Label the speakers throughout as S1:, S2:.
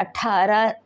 S1: 18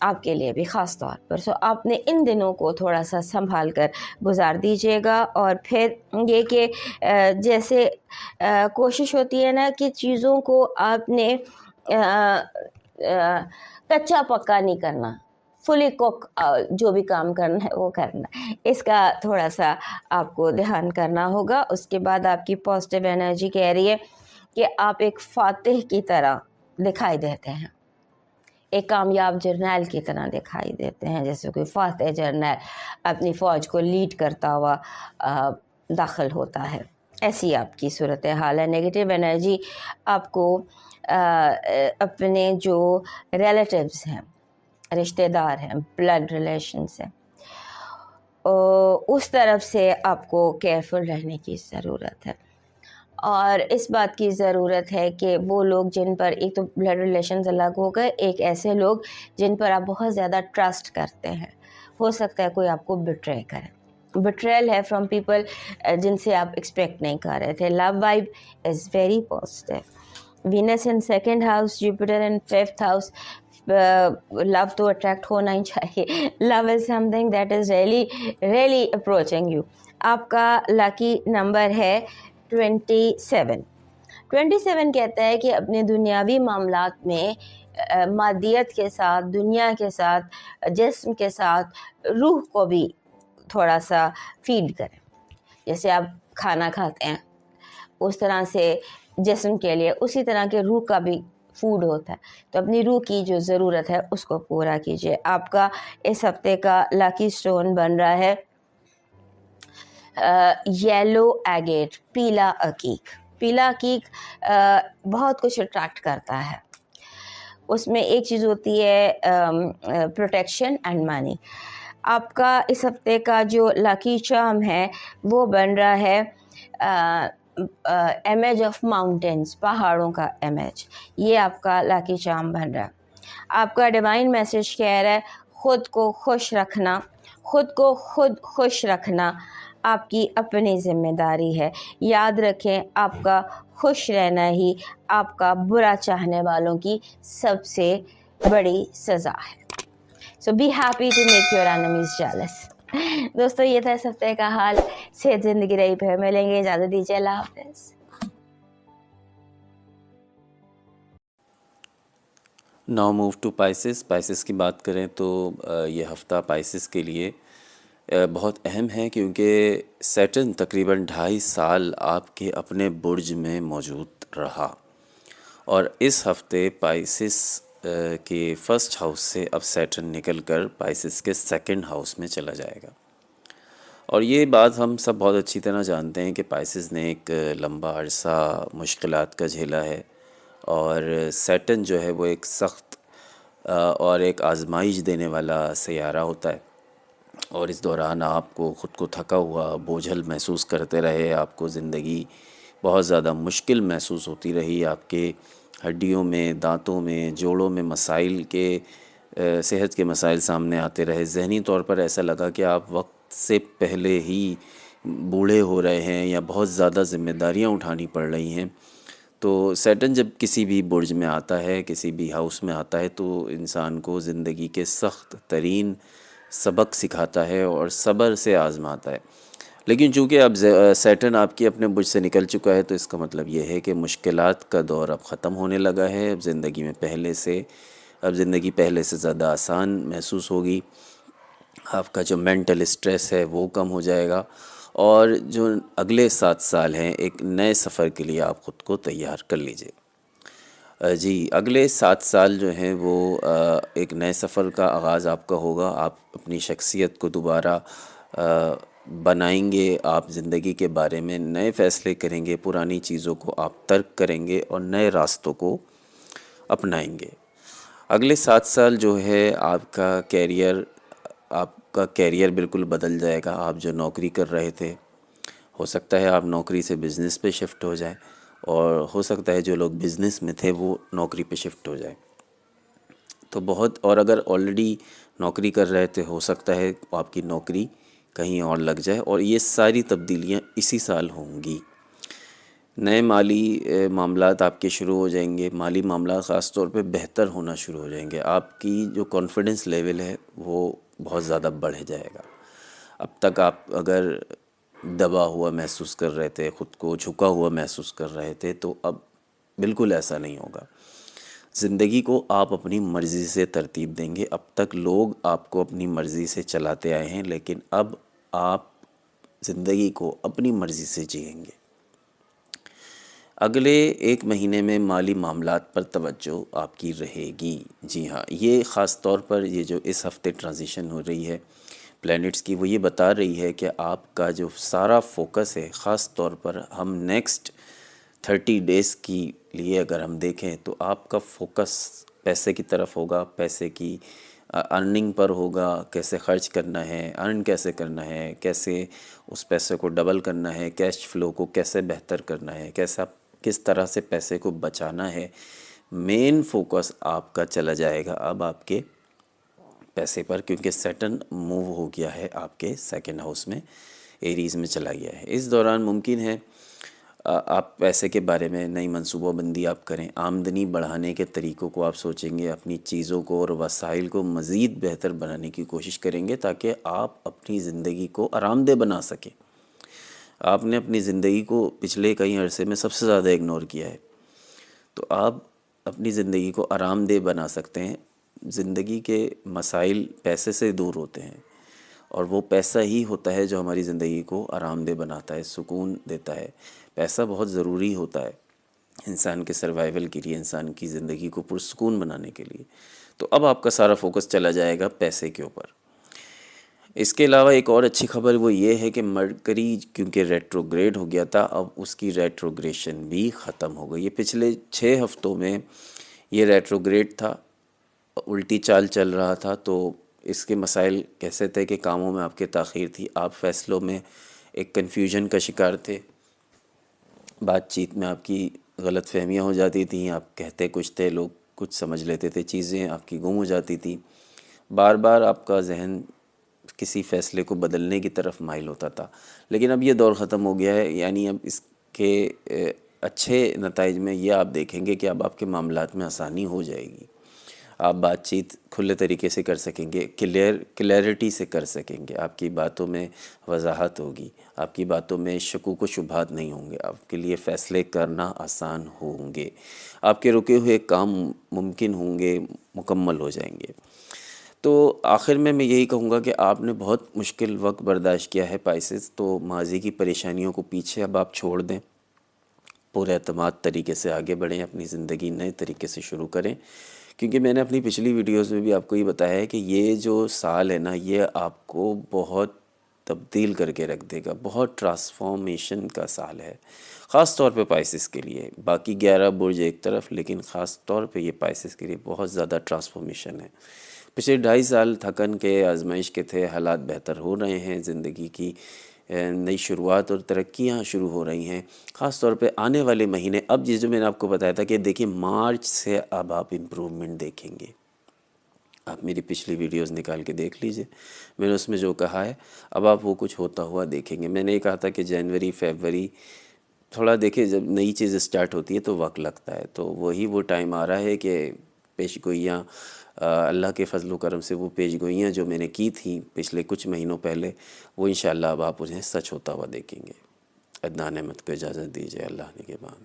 S1: آپ کے لیے بھی خاص طور پر. سو آپ نے ان دنوں کو تھوڑا سا سنبھال کر گزار دیجیے گا. اور پھر یہ کہ جیسے کوشش ہوتی ہے نا کہ چیزوں کو آپ نے کچا پکا نہیں کرنا، فلی کوک جو بھی کام کرنا ہے وہ کرنا، اس کا تھوڑا سا آپ کو دھیان کرنا ہوگا. اس کے بعد آپ کی پازیٹیو انرجی کہہ رہی ہے کہ آپ ایک فاتح کی طرح دکھائی دیتے ہیں، ایک کامیاب جرنیل کی طرح دکھائی دیتے ہیں، جیسے کوئی فاتح جرنیل اپنی فوج کو لیڈ کرتا ہوا داخل ہوتا ہے، ایسی آپ کی صورتحال ہے. نگیٹو انرجی آپ کو اپنے جو ریلیٹیوز ہیں، رشتہ دار ہیں، بلڈ ریلیشنز ہیں، اس طرف سے آپ کو کیئرفل رہنے کی ضرورت ہے. اور اس بات کی ضرورت ہے کہ وہ لوگ جن پر، ایک تو بلڈ ریلیشنز الگ ہو گئے، ایک ایسے لوگ جن پر آپ بہت زیادہ ٹرسٹ کرتے ہیں، ہو سکتا ہے کوئی آپ کو بٹرے کرے. بٹریل ہے فرام پیپل جن سے آپ ایکسپیکٹ نہیں کر رہے تھے. Love vibe is very positive. Venus in second house, Jupiter in fifth house. Love تو اٹریکٹ ہونا ہی چاہیے. Love is something that is really approaching you. آپ کا لاکی نمبر ہے 27. 27 کہتا ہے کہ اپنے دنیاوی معاملات میں مادیت کے ساتھ، دنیا کے ساتھ، جسم کے ساتھ روح کو بھی تھوڑا سا فیڈ کریں. جیسے آپ کھانا کھاتے ہیں اس طرح سے جسم کے لیے اسی طرح کے روح کا بھی فوڈ ہوتا ہے، تو اپنی روح کی جو ضرورت ہے اس کو پورا کیجیے. آپ کا اس ہفتے کا لاکی سٹون بن رہا ہے یلو ایگیٹ، پیلا عقیق. پیلا عقیق بہت کچھ اٹریکٹ کرتا ہے. اس میں ایک چیز ہوتی ہے پروٹیکشن اینڈ منی. آپ کا اس ہفتے کا جو لاکی چارم ہے وہ بن رہا ہے امیج آف ماؤنٹینس، پہاڑوں کا امیج. یہ آپ کا لاکی چارم بن رہا ہے. آپ کا ڈیوائن میسج کہہ رہا ہے خود کو خوش رکھنا. خود کو خود خوش رکھنا آپ کی اپنی ذمہ داری ہے. یاد رکھیں آپ کا خوش رہنا ہی آپ کا برا چاہنے والوں کی سب سے بڑی سزا ہے. So be happy to make your enemies jealous. دوستو یہ تھا اس ہفتے کا حال. صحت زندگی رہی. پھر ملیں گے. اجازت دیجیے. اللہ حافظ.
S2: ناؤ موو ٹو پائسس کی بات کریں تو یہ ہفتہ پائسس کے لیے بہت اہم ہے، کیونکہ سیٹرن تقریباً 2.5 سال آپ کے اپنے برج میں موجود رہا، اور اس ہفتے پائسس کے فرسٹ ہاؤس سے اب سیٹرن نکل کر پائسس کے سیکنڈ ہاؤس میں چلا جائے گا. اور یہ بات ہم سب بہت اچھی طرح جانتے ہیں کہ پائسس نے ایک لمبا عرصہ مشکلات کا جھیلا ہے، اور سیٹرن جو ہے وہ ایک سخت اور ایک آزمائش دینے والا سیارہ ہوتا ہے، اور اس دوران آپ کو خود کو تھکا ہوا، بوجھل محسوس کرتے رہے، آپ کو زندگی بہت زیادہ مشکل محسوس ہوتی رہی، آپ کے ہڈیوں میں، دانتوں میں، جوڑوں میں مسائل کے صحت کے مسائل سامنے آتے رہے. ذہنی طور پر ایسا لگا کہ آپ وقت سے پہلے ہی بوڑھے ہو رہے ہیں یا بہت زیادہ ذمہ داریاں اٹھانی پڑ رہی ہیں. تو سیٹرن جب کسی بھی برج میں آتا ہے، کسی بھی ہاؤس میں آتا ہے، تو انسان کو زندگی کے سخت ترین سبق سکھاتا ہے اور صبر سے آزماتا ہے. لیکن چونکہ اب سیٹرن آپ کی اپنے برج سے نکل چکا ہے، تو اس کا مطلب یہ ہے کہ مشکلات کا دور اب ختم ہونے لگا ہے. اب زندگی پہلے سے زیادہ آسان محسوس ہوگی. آپ کا جو مینٹل اسٹریس ہے وہ کم ہو جائے گا، اور جو اگلے 7 سال ہیں ایک نئے سفر کے لیے آپ خود کو تیار کر لیجئے. جی، اگلے 7 سال جو ہیں وہ ایک نئے سفر کا آغاز آپ کا ہوگا. آپ اپنی شخصیت کو دوبارہ بنائیں گے، آپ زندگی کے بارے میں نئے فیصلے کریں گے، پرانی چیزوں کو آپ ترک کریں گے اور نئے راستوں کو اپنائیں گے. اگلے 7 سال جو ہے آپ کا کیریئر بالکل بدل جائے گا. آپ جو نوکری کر رہے تھے، ہو سکتا ہے آپ نوکری سے بزنس پہ شفٹ ہو جائیں، اور ہو سکتا ہے جو لوگ بزنس میں تھے وہ نوکری پہ شفٹ ہو جائیں. تو اور اگر آلریڈی نوکری کر رہے تھے، ہو سکتا ہے آپ کی نوکری کہیں اور لگ جائے، اور یہ ساری تبدیلیاں اسی سال ہوں گی. نئے مالی معاملات آپ کے شروع ہو جائیں گے. مالی معاملات خاص طور پہ بہتر ہونا شروع ہو جائیں گے. آپ کی جو کانفیڈنس لیول ہے وہ بہت زیادہ بڑھ جائے گا. اب تک آپ اگر دبا ہوا محسوس کر رہے تھے، خود کو جھکا ہوا محسوس کر رہے تھے، تو اب بالکل ایسا نہیں ہوگا. زندگی کو آپ اپنی مرضی سے ترتیب دیں گے. اب تک لوگ آپ کو اپنی مرضی سے چلاتے آئے ہیں، لیکن اب آپ زندگی کو اپنی مرضی سے جئیں گے. اگلے 1 مہینے میں مالی معاملات پر توجہ آپ کی رہے گی. جی ہاں، یہ خاص طور پر یہ جو اس ہفتے ٹرانزیشن ہو رہی ہے پلینٹس کی، وہ یہ بتا رہی ہے کہ آپ کا جو سارا فوکس ہے، خاص طور پر ہم نیکسٹ 30 ڈیز کی لیے اگر ہم دیکھیں تو آپ کا فوکس پیسے کی طرف ہوگا، پیسے کی ارننگ پر ہوگا. کیسے خرچ کرنا ہے، ارن کیسے کرنا ہے، کیسے اس پیسے کو ڈبل کرنا ہے، کیش فلو کو کیسے بہتر کرنا ہے، کس طرح سے پیسے کو بچانا ہے. مین فوکس آپ کا چلا جائے گا اب آپ کے پیسے پر، کیونکہ سیٹرن موو ہو گیا ہے آپ کے 2nd ہاؤس میں، ایریز میں چلا گیا ہے. اس دوران ممکن ہے آپ پیسے کے بارے میں نئی منصوبہ بندی آپ کریں. آمدنی بڑھانے کے طریقوں کو آپ سوچیں گے، اپنی چیزوں کو اور وسائل کو مزید بہتر بنانے کی کوشش کریں گے تاکہ آپ اپنی زندگی کو آرام دہ بنا سکیں. آپ نے اپنی زندگی کو پچھلے کئی عرصے میں سب سے زیادہ اگنور کیا ہے، تو آپ اپنی زندگی کو آرام دہ بنا سکتے ہیں. زندگی کے مسائل پیسے سے دور ہوتے ہیں، اور وہ پیسہ ہی ہوتا ہے جو ہماری زندگی کو آرام دہ بناتا ہے، سکون دیتا ہے. پیسہ بہت ضروری ہوتا ہے انسان کے سروائیول کے لیے، انسان کی زندگی کو پرسکون بنانے کے لیے. تو اب آپ کا سارا فوکس چلا جائے گا پیسے کے اوپر. اس کے علاوہ ایک اور اچھی خبر وہ یہ ہے کہ مرکری کیونکہ ریٹروگریڈ ہو گیا تھا، اب اس کی ریٹروگریشن بھی ختم ہو گئی. یہ پچھلے 6 ہفتوں میں یہ ریٹروگریڈ تھا، الٹی چال چل رہا تھا. تو اس کے مسائل کیسے تھے کہ کاموں میں آپ کے تاخیر تھی، آپ فیصلوں میں ایک کنفیوژن کا شکار تھے، بات چیت میں آپ کی غلط فہمیاں ہو جاتی تھیں، آپ کہتے کچھ تھے، لوگ کچھ سمجھ لیتے تھے، چیزیں آپ کی گم ہو جاتی تھیں. بار بار آپ کا ذہن کسی فیصلے کو بدلنے کی طرف مائل ہوتا تھا. لیکن اب یہ دور ختم ہو گیا ہے. یعنی اب اس کے اچھے نتائج میں یہ آپ دیکھیں گے کہ اب آپ کے معاملات میں آسانی ہو جائے گی. آپ بات چیت کھلے طریقے سے کر سکیں گے، کلیئرٹی سے کر سکیں گے. آپ کی باتوں میں وضاحت ہوگی، آپ کی باتوں میں شکوک و شبہات نہیں ہوں گے، آپ کے لیے فیصلے کرنا آسان ہوں گے، آپ کے رکے ہوئے کام ممکن ہوں گے، مکمل ہو جائیں گے. تو آخر میں یہی کہوں گا کہ آپ نے بہت مشکل وقت برداشت کیا ہے پائسز. تو ماضی کی پریشانیوں کو پیچھے اب آپ چھوڑ دیں، پورے اعتماد طریقے سے آگے بڑھیں، اپنی زندگی نئے طریقے سے شروع کریں. کیونکہ میں نے اپنی پچھلی ویڈیوز میں بھی آپ کو یہ بتایا ہے کہ یہ جو سال ہے نا، یہ آپ کو بہت تبدیل کر کے رکھ دے گا، بہت ٹرانسفارمیشن کا سال ہے، خاص طور پہ پائسز کے لیے. باقی 11 برج ایک طرف، لیکن خاص طور پہ یہ پائسز کے لیے بہت زیادہ ٹرانسفارمیشن ہے. پچھلے 2.5 سال تھکن کے، آزمائش کے تھے، حالات بہتر ہو رہے ہیں، زندگی کی نئی شروعات اور ترقیاں شروع ہو رہی ہیں. خاص طور پہ آنے والے مہینے، اب یہ جو میں نے آپ کو بتایا تھا کہ دیکھیں مارچ سے اب آپ امپرومنٹ دیکھیں گے. آپ میری پچھلی ویڈیوز نکال کے دیکھ لیجئے، میں نے اس میں جو کہا ہے اب آپ وہ کچھ ہوتا ہوا دیکھیں گے. میں نے یہ کہا تھا کہ جنوری فیبروری تھوڑا دیکھیں، جب نئی چیز اسٹارٹ ہوتی ہے تو وقت لگتا ہے، تو وہی وہ ٹائم آ رہا ہے کہ پیش گوئیاں اللہ کے فضل و کرم سے، وہ پیش گوئیاں جو میں نے کی تھیں پچھلے کچھ مہینوں پہلے، وہ انشاءاللہ اب آپ انہیں سچ ہوتا ہوا دیکھیں گے. عدنان احمد کو اجازت دیجیے، اللہ نگہبان.